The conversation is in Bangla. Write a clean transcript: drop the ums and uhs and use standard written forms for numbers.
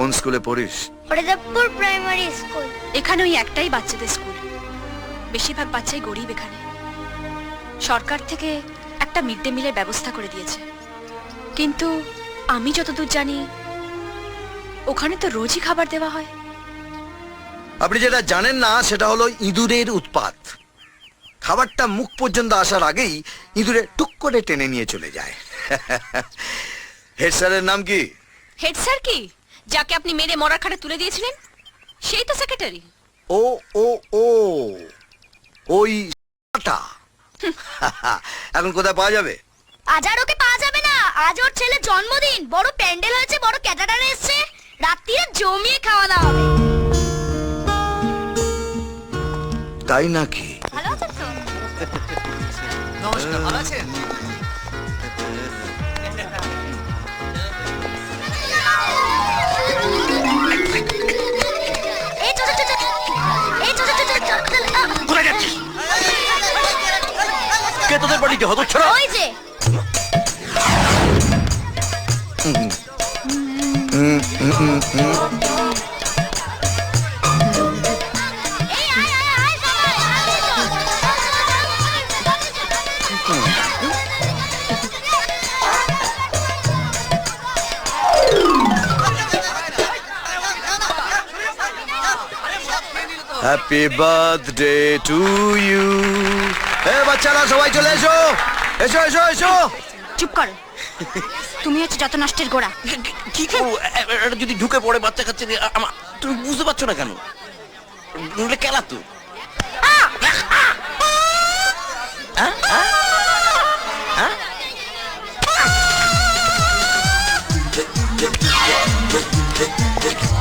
কোন স্কুলে পড়িস? Haridevpur primary school. এখানে ওই একটাই বাচ্চাদের স্কুল, বেশিরভাগ বাচ্চাই গরিব। এখানে সরকার থেকে একটা মিড ডে মিলের ব্যবস্থা করে দিয়েছে, কিন্তু আমি যতদূর জানি ওখানে তো রোজই খাবার দেওয়া হয়। আপনি যেটা জানেন না সেটা হলো ইঁদুরের উৎপাত। খাবারটা মুখ পর্যন্ত আসার আগেই ইঁদুরে টুক করে টেনে নিয়ে চলে যায়। হেড স্যারের নাম কি? হেড স্যার কি, যাকে আপনি মেরে মরার খাটে তুলে দিয়েছিলেন সেই তো সেক্রেটারি। ও ও ও ওই এখন কোথায় পাওয়া যাবে? আজ আর ওকে পাওয়া যাবে না। আজ ওর ছেলের জন্মদিন, বড় প্যান্ডেল হয়েছে, বড় ক্যাটারার এসছে, রাত্রিরে জমিয়ে খাওয়া দাওয়া হবে। তাই নাকি? ভালো আছেন তো? নমস্কার, ভালো আছেন? এই চল চল চল, এই চল চল চল চল। কোথায় যাচ্ছিস? কে তোদের বাড়িতে হতচ্ছাড়া? ওই যে এই আয় আয় আয় সবাই, হ্যাপি বার্থডে টু ইউ। এ বাচ্চারা সবাই চলে এসো, এসো এসো এসো। চুপ করো, তুমি হচ্ছে যত নষ্টের গোড়া। কি করবো? এটা যদি ঢুকে পড়ে বাচ্চা কাচ্চা দিয়ে, তুমি বুঝতে পারছো না কেন? নইলে কেলা তো।